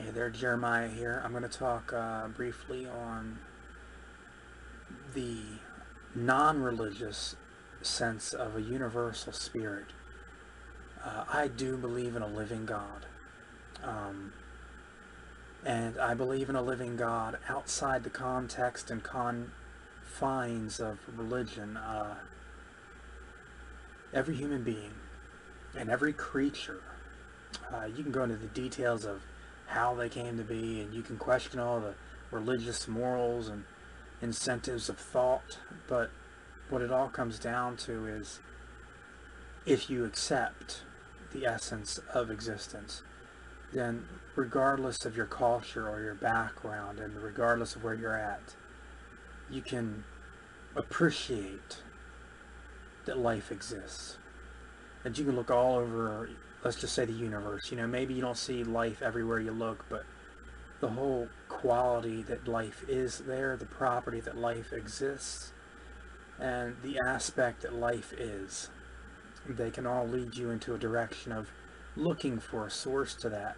Hey there, Jeremiah here. I'm going to talk briefly on the non-religious sense of a universal spirit. I do believe in a living God. Um, and I believe in a living God outside the context and confines of religion. Every human being and every creature, you can go into the details of how they came to be, and you can question all the religious morals and incentives of thought, but what it all comes down to is if you accept the essence of existence, then regardless of your culture or your background and regardless of where you're at, you can appreciate that life exists. And you can look all over, let's just say the universe. Maybe you don't see life everywhere you look, but the whole quality that life is there, the property that life exists, and the aspect that life is, they can all lead you into a direction of looking for a source to that.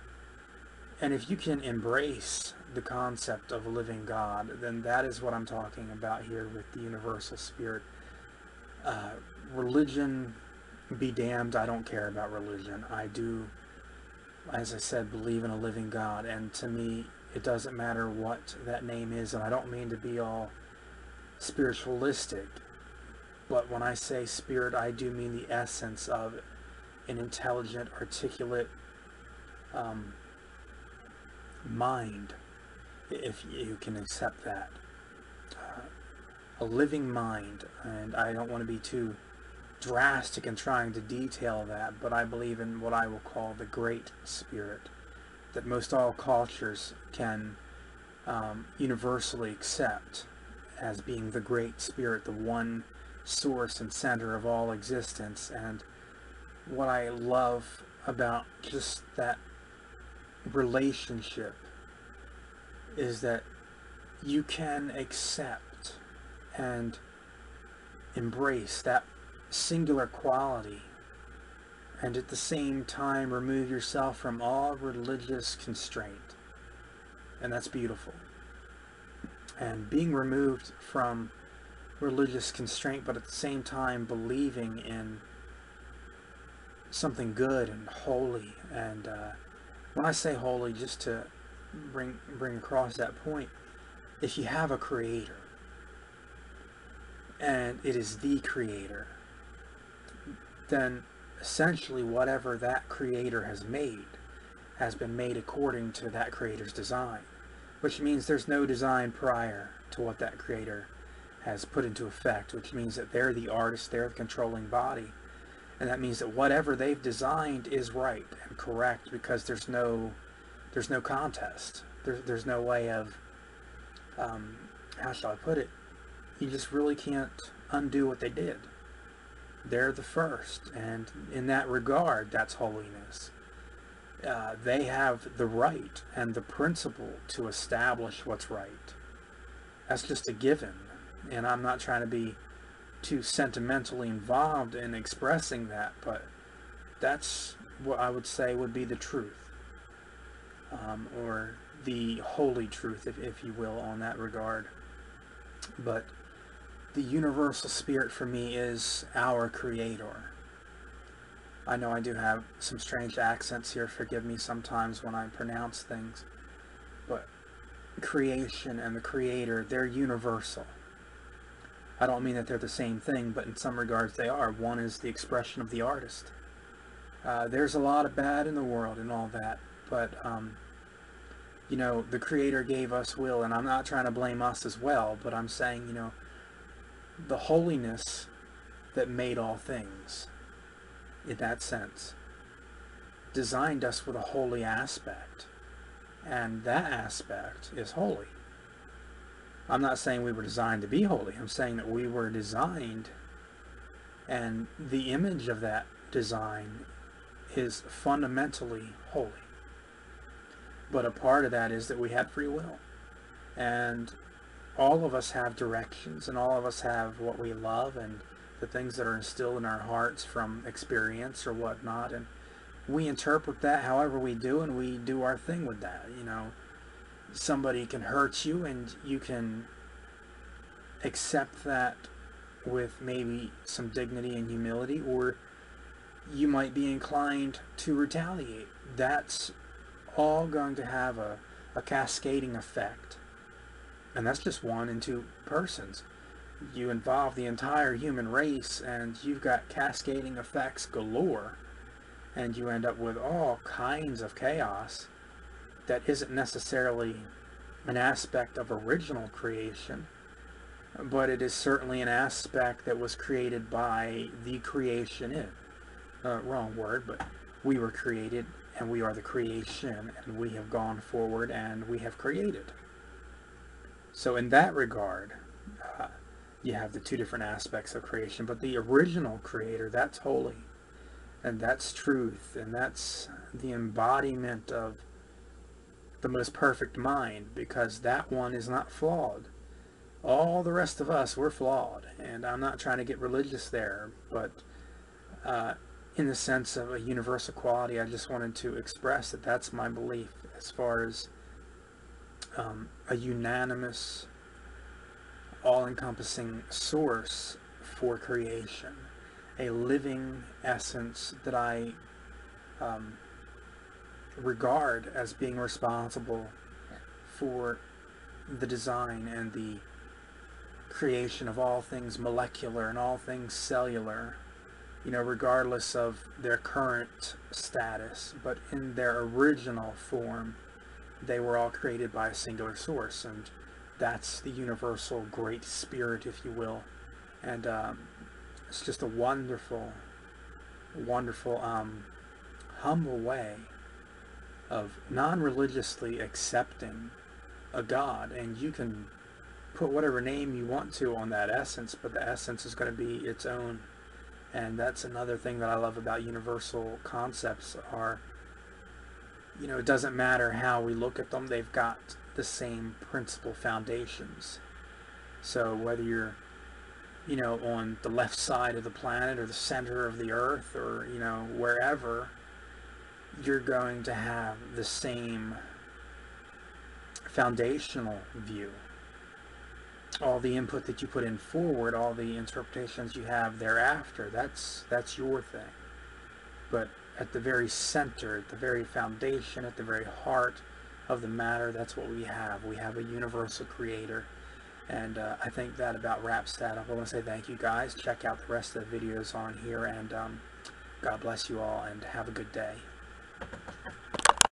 And if you can embrace the concept of a living God, then that is what I'm talking about here with the universal spirit. Religion be damned, I don't care about religion. I do, as I said, believe in a living God, and to me it doesn't matter what that name is, and I don't mean to be all spiritualistic, but when I say spirit, I do mean the essence of an intelligent, articulate mind, if you can accept that. A living mind, and I don't want to be too drastic in trying to detail that, but I believe in what I will call the Great Spirit, that most all cultures can universally accept as being the Great Spirit, the one source and center of all existence. And what I love about just that relationship is that you can accept and embrace that singular quality and at the same time remove yourself from all religious constraint. And that's beautiful. And being removed from religious constraint, but at the same time believing in something good and holy. And when I say holy, just to bring across that point, if you have a creator and it is the creator, then essentially whatever that creator has been made according to that creator's design, which means there's no design prior to what that creator has put into effect, which means that they're the artist, they're the controlling body, and that means that whatever they've designed is right and correct, because there's no contest. There's no way of how shall I put it? You just really can't undo what they did. They're the first, and in that regard, that's holiness. They have the right and the principle to establish what's right. That's just a given, and I'm not trying to be too sentimentally involved in expressing that, but that's what I would say would be the truth, or the holy truth, if you will, on that regard. But the universal spirit for me is our creator. I know I do have some strange accents here, forgive me sometimes when I pronounce things, but creation and the creator, they're universal. I don't mean that they're the same thing, but in some regards they are. One is the expression of the artist. There's a lot of bad in the world and all that, but the creator gave us will, and I'm not trying to blame us as well, but I'm saying, the holiness that made all things, in that sense, designed us with a holy aspect, and that aspect is holy. I'm not saying we were designed to be holy. I'm saying that we were designed, and the image of that design is fundamentally holy. But a part of that is that we had free will, and all of us have directions, and all of us have what we love and the things that are instilled in our hearts from experience or whatnot, and we interpret that however we do, and we do our thing with that. You know, somebody can hurt you, and you can accept that with maybe some dignity and humility, or you might be inclined to retaliate. That's all going to have a cascading effect. And that's just one and two persons. You involve the entire human race, and you've got cascading effects galore, and you end up with all kinds of chaos that isn't necessarily an aspect of original creation, but it is certainly an aspect that was created by the creation. Wrong word, but we were created, and we are the creation, and we have gone forward, and we have created. So in that regard, you have the two different aspects of creation, but the original creator, that's holy, and that's truth, and that's the embodiment of the most perfect mind, because that one is not flawed. All the rest of us, we're flawed, and I'm not trying to get religious there, but in the sense of a universal quality, I just wanted to express that that's my belief as far as a unanimous, all-encompassing source for creation, a living essence that I regard as being responsible for the design and the creation of all things molecular and all things cellular, you know, regardless of their current status, but in their original form, they were all created by a singular source, and that's the universal great spirit, if you will. And it's just a wonderful, wonderful, humble way of non-religiously accepting a God. And you can put whatever name you want to on that essence, but the essence is going to be its own. And that's another thing that I love about universal concepts are, you know, it doesn't matter how we look at them, they've got the same principal foundations. So whether you're, you know, on the left side of the planet or the center of the earth, or, you know, wherever, you're going to have the same foundational view. All the input that you put in forward, all the interpretations you have thereafter, that's your thing. But at the very center, at the very foundation, at the very heart of the matter, that's what we have. We have a universal creator. And I think that about wraps that up. I want to say thank you guys. Check out the rest of the videos on here, and God bless you all, and have a good day.